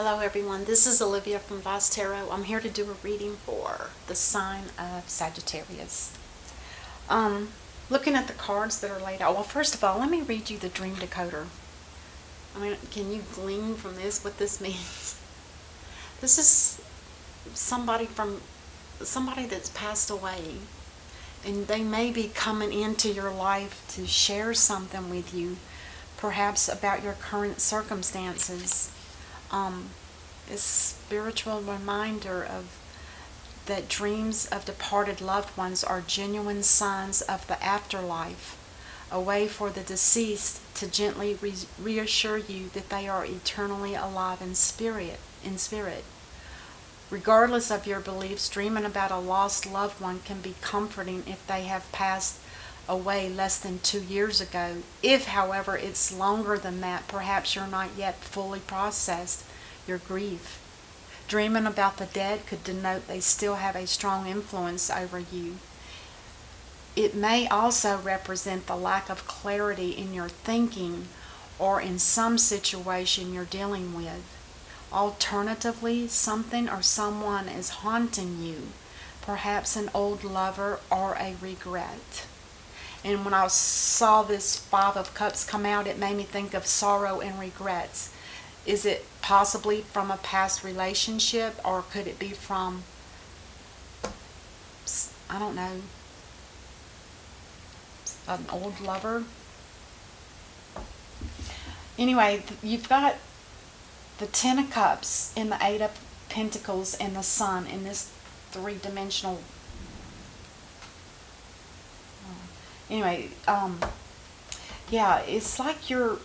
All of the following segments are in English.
Hello everyone, this is Olivia from Vaz Tarot. I'm here to do a reading for the sign of Sagittarius. Looking at the cards that are laid out, well, first of all, let me read you the dream decoder. I mean, can you glean from this what this means? This is somebody that's passed away, and they may be coming into your life to share something with you, perhaps about your current circumstances. A spiritual reminder of that dreams of departed loved ones are genuine signs of the afterlife, a way for the deceased to gently reassure you that they are eternally alive in spirit. Regardless of your beliefs, dreaming about a lost loved one can be comforting if they have passed away less than 2 years ago. If, however, it's longer than that, perhaps you're not yet fully processed your grief. Dreaming about the dead could denote they still have a strong influence over you. It may also represent the lack of clarity in your thinking or in some situation you're dealing with. Alternatively, something or someone is haunting you, perhaps an old lover or a regret. And when I saw this Five of Cups come out, it made me think of sorrow and regrets. Is it possibly from a past relationship, or could it be from, I don't know, an old lover? Anyway, you've got the Ten of Cups and the Eight of Pentacles and the Sun in this three-dimensional. Anyway, yeah, it's like you're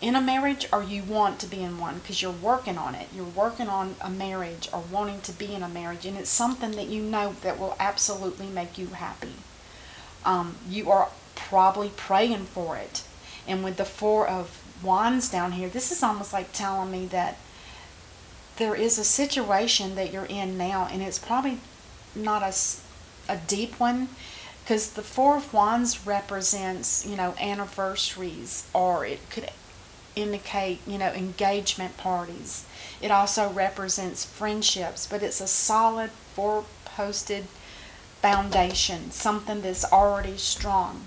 in a marriage or you want to be in one because you're working on it. You're working on a marriage or wanting to be in a marriage, and it's something that you know that will absolutely make you happy. You are probably praying for it. And with the Four of Wands down here, this is almost like telling me that there is a situation that you're in now, and it's probably not a deep one, because the Four of Wands represents, anniversaries, or it could indicate, engagement parties. It also represents friendships, but it's a solid four-posted foundation, something that's already strong.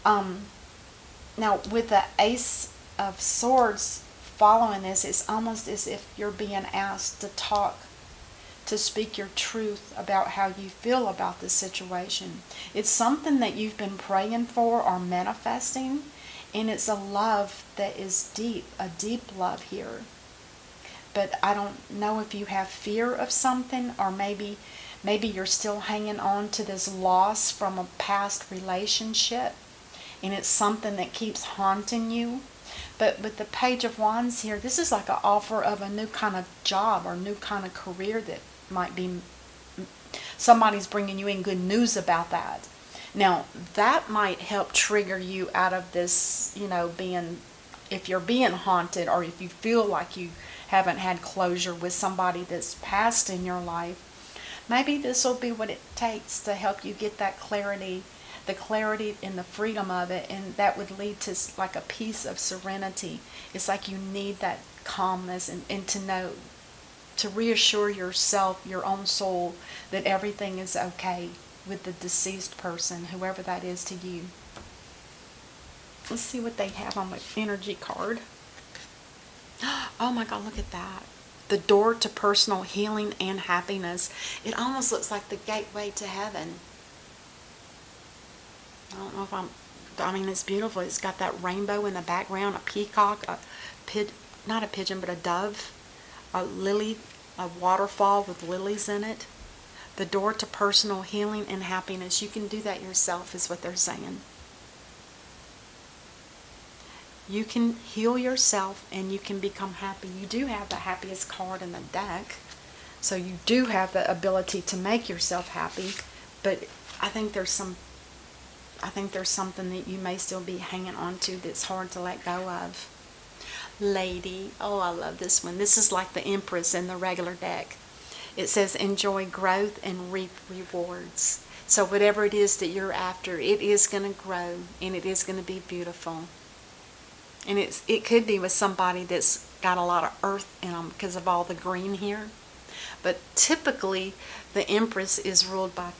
Now, with the Ace of Swords following this, it's almost as if you're being asked to speak your truth about how you feel about this situation. It's something that you've been praying for or manifesting, and it's a love that is deep, a deep love here. But I don't know if you have fear of something, or maybe you're still hanging on to this loss from a past relationship, and it's something that keeps haunting you. But with the Page of Wands here, this is like an offer of a new kind of job or new kind of career that might be, somebody's bringing you in good news about that. Now, that might help trigger you out of this, if you're being haunted, or if you feel like you haven't had closure with somebody that's passed in your life. Maybe this will be what it takes to help you get that clarity, the clarity and the freedom of it, and that would lead to like a peace of serenity. It's like you need that calmness and to know, to reassure yourself, your own soul, that everything is okay with the deceased person, whoever that is to you. Let's see what they have on the energy card. Oh my God, look at that. The door to personal healing and happiness. It almost looks like the gateway to heaven. I don't know if it's beautiful. It's got that rainbow in the background, a peacock, not a pigeon, but a dove, a lily, a waterfall with lilies in it. The door to personal healing and happiness. You can do that yourself, is what they're saying. You can heal yourself and you can become happy. You do have the happiest card in the deck. So you do have the ability to make yourself happy. But I think there's something that you may still be hanging on to that's hard to let go of. Lady. Oh, I love this one. This is like the Empress in the regular deck. It says, enjoy growth and reap rewards. So whatever it is that you're after, it is going to grow and it is going to be beautiful. And it could be with somebody that's got a lot of earth in them because of all the green here. But typically, the Empress is ruled by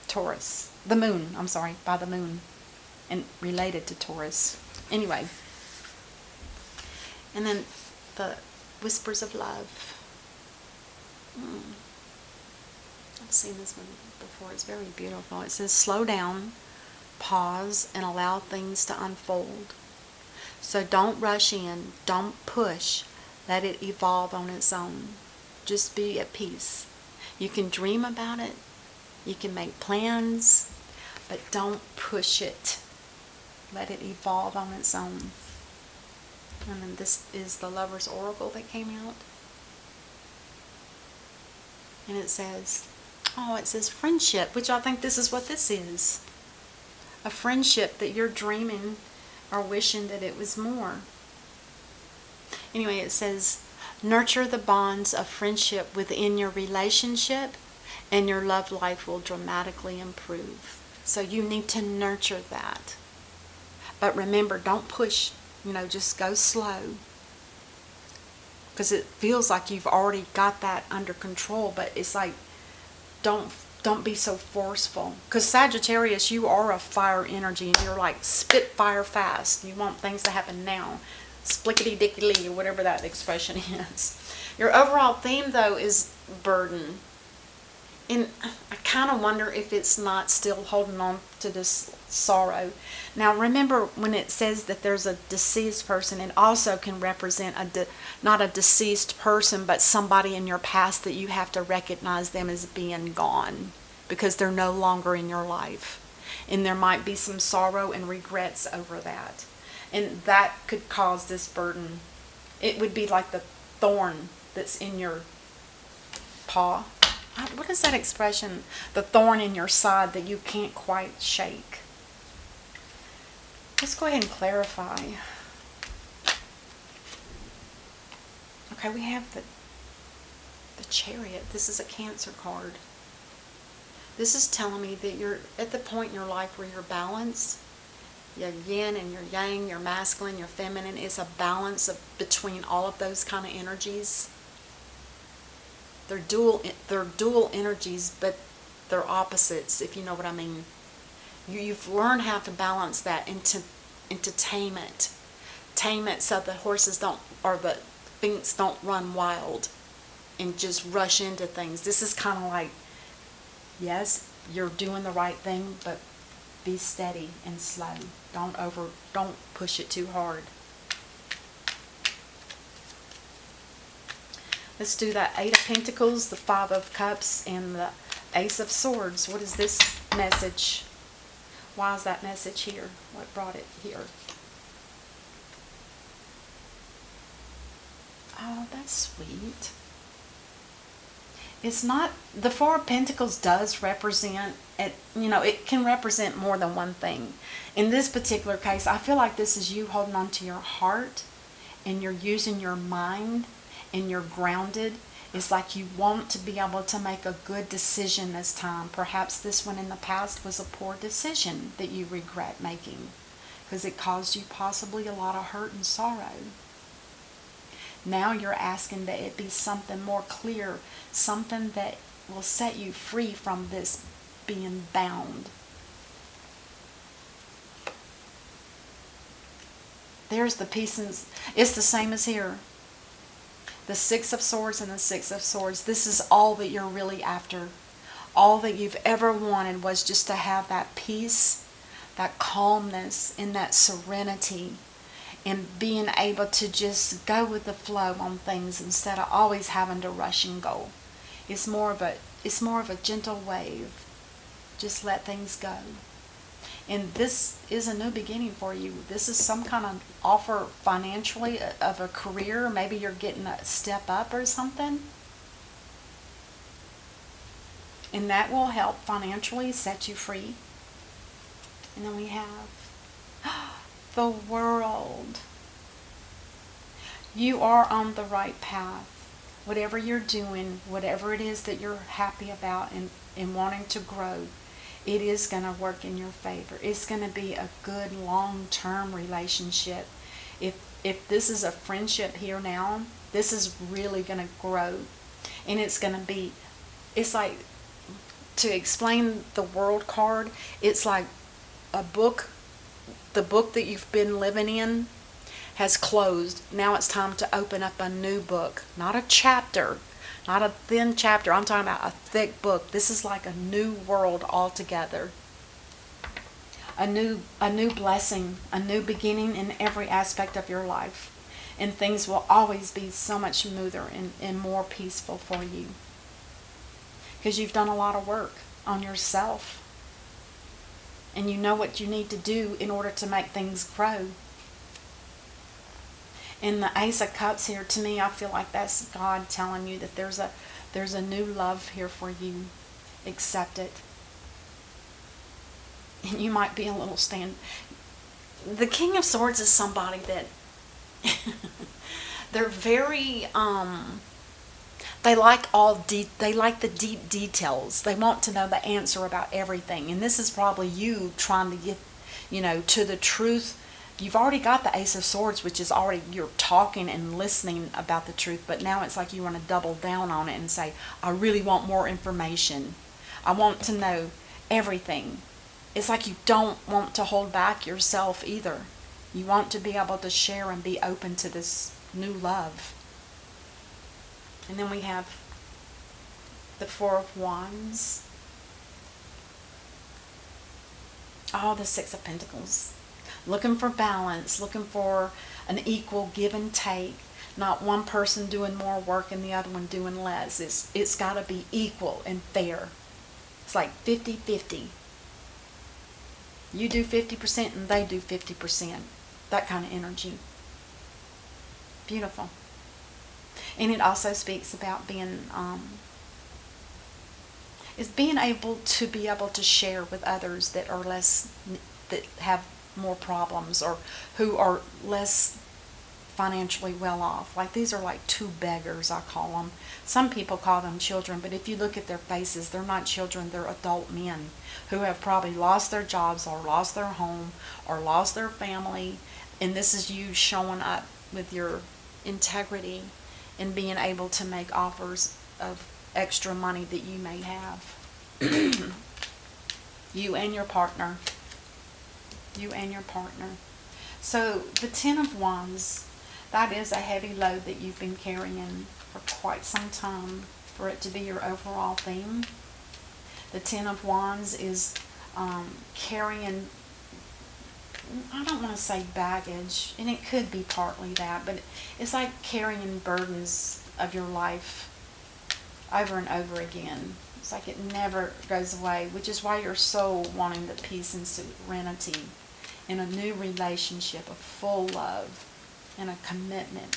Taurus. The moon, I'm sorry, by the moon. And related to Taurus. Anyway. And then the Whispers of Love. I've seen this one before. It's very beautiful. It says, slow down, pause, and allow things to unfold. So don't rush in. Don't push. Let it evolve on its own. Just be at peace. You can dream about it. You can make plans. But don't push it. Let it evolve on its own. And then this is the Lover's Oracle that came out. And it says, it says friendship, which I think this is what this is. A friendship that you're dreaming or wishing that it was more. Anyway, it says, nurture the bonds of friendship within your relationship and your love life will dramatically improve. So you need to nurture that. But remember, don't push, just go slow. Because it feels like you've already got that under control, but it's like, don't be so forceful. Because Sagittarius, you are a fire energy, and you're like spitfire fast. You want things to happen now. Splickety-dickety, or whatever that expression is. Your overall theme, though, is burden. And I kind of wonder if it's not still holding on to this sorrow. Now, remember when it says that there's a deceased person, it also can represent not a deceased person, but somebody in your past that you have to recognize them as being gone because they're no longer in your life. And there might be some sorrow and regrets over that. And that could cause this burden. It would be like the thorn that's in your paw. What is that expression? The thorn in your side that you can't quite shake. Let's go ahead and clarify. Okay, we have the Chariot. This is a Cancer card. This is telling me that you're at the point in your life where you're balanced. Your yin and your yang, your masculine, your feminine. It's a balance between all of those kind of energies. They're dual energies, but they're opposites, if you know what I mean. You've learned how to balance that into tame it. Tame it so the horses don't, or the finks don't run wild and just rush into things. This is kind of like, yes, you're doing the right thing, but be steady and slow. Don't push it too hard. Let's do that Eight of Pentacles, the Five of Cups, and the Ace of Swords. What is this message? Why is that message here? What brought it here? Oh, that's sweet. It's not, the Four of Pentacles does represent, it can represent more than one thing. In this particular case, I feel like this is you holding on to your heart, and you're using your mind, and you're grounded. It's like you want to be able to make a good decision this time. Perhaps this one in the past was a poor decision that you regret making because it caused you possibly a lot of hurt and sorrow. Now you're asking that it be something more clear, something that will set you free from this being bound. There's the peace, and it's the same as here. The Six of Swords and the Six of Swords. This is all that you're really after. All that you've ever wanted was just to have that peace, that calmness, and that serenity, and being able to just go with the flow on things instead of always having to rush and go. It's more of a gentle wave. Just let things go. And this is a new beginning for you. This is some kind of offer financially of a career. Maybe you're getting a step up or something. And that will help financially set you free. And then we have the World. You are on the right path. Whatever you're doing, whatever it is that you're happy about and wanting to grow, it is going to work in your favor. It's going to be a good long-term relationship. If if this is a friendship here now, this is really going to grow. And it's going to be, it's like, to explain the world card, it's like a book, the book that you've been living in has closed. Now it's time to open up a new book. Not a chapter, not a thin chapter. I'm talking about a thick book. This is like a new world altogether. A new blessing, a new beginning in every aspect of your life. And things will always be so much smoother and more peaceful for you. Because you've done a lot of work on yourself. And you know what you need to do in order to make things grow. And the Ace of Cups here, to me, I feel like that's God telling you that there's a new love here for you. Accept it. And you might be a little The King of Swords is somebody that they're very they like they like the deep details. They want to know the answer about everything. And this is probably you trying to get, to the truth. You've already got the Ace of Swords, which is already, you're talking and listening about the truth, but now it's like you want to double down on it and say, I really want more information. I want to know everything. It's like you don't want to hold back yourself either. You want to be able to share and be open to this new love. And then we have the Four of Wands. Oh, the Six of Pentacles. Looking for balance, looking for an equal give and take. Not one person doing more work and the other one doing less. It's got to be equal and fair. It's like 50-50. You do 50% and they do 50%. That kind of energy. Beautiful. And it also speaks about being able to share with others that are less, that have more problems, or who are less financially well off. Like, these are like two beggars, I call them. Some people call them children, but if you look at their faces, they're not children, they're adult men who have probably lost their jobs or lost their home or lost their family. And this is you showing up with your integrity and being able to make offers of extra money that you may have. You and your partner. You and your partner. So the Ten of Wands, that is a heavy load that you've been carrying for quite some time for it to be your overall theme. The Ten of Wands is carrying, I don't want to say baggage, and it could be partly that, but it's like carrying burdens of your life over and over again. It's like it never goes away, which is why you're so wanting the peace and serenity in a new relationship, a full love, and a commitment.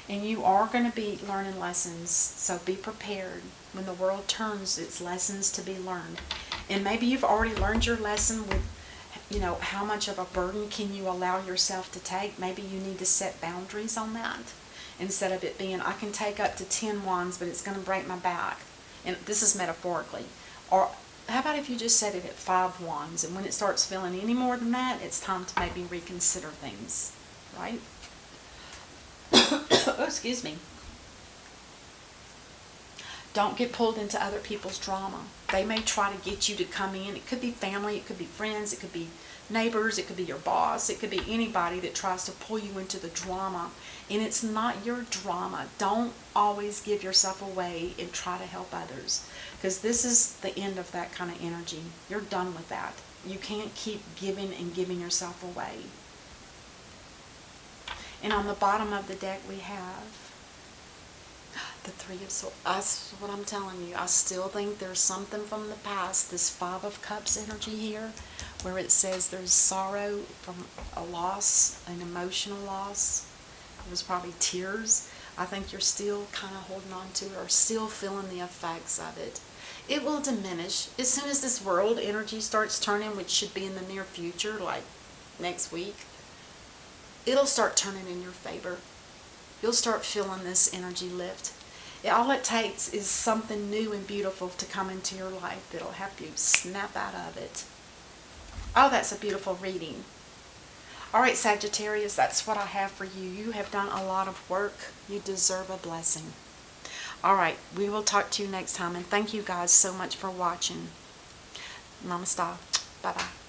And you are going to be learning lessons, so be prepared. When the world turns, it's lessons to be learned. And maybe you've already learned your lesson with, how much of a burden can you allow yourself to take. Maybe you need to set boundaries on that. Instead of it being, I can take up to 10 wands, but it's going to break my back. And this is metaphorically. Or how about if you just set it at 5 wands, and when it starts feeling any more than that, it's time to maybe reconsider things, right? Oh, excuse me. Don't get pulled into other people's drama. They may try to get you to come in. It could be family, it could be friends, it could be neighbors, it could be your boss, it could be anybody that tries to pull you into the drama. And it's not your drama. Don't always give yourself away and try to help others, because this is the end of that kind of energy. You're done with that. You can't keep giving and giving yourself away. And on the bottom of the deck we have the Three of Swords. That's what I'm telling you. I still think there's something from the past. This Five of Cups energy here, where it says there's sorrow from a loss, an emotional loss. It was probably tears. I think you're still kind of holding on to it, or still feeling the effects of it. It will diminish as soon as this world energy starts turning, which should be in the near future, like next week. It'll start turning in your favor. You'll start feeling this energy lift. All it takes is something new and beautiful to come into your life that'll help you snap out of it. Oh, that's a beautiful reading. All right, Sagittarius, that's what I have for you. You have done a lot of work. You deserve a blessing. All right, we will talk to you next time. And thank you guys so much for watching. Namaste. Bye-bye.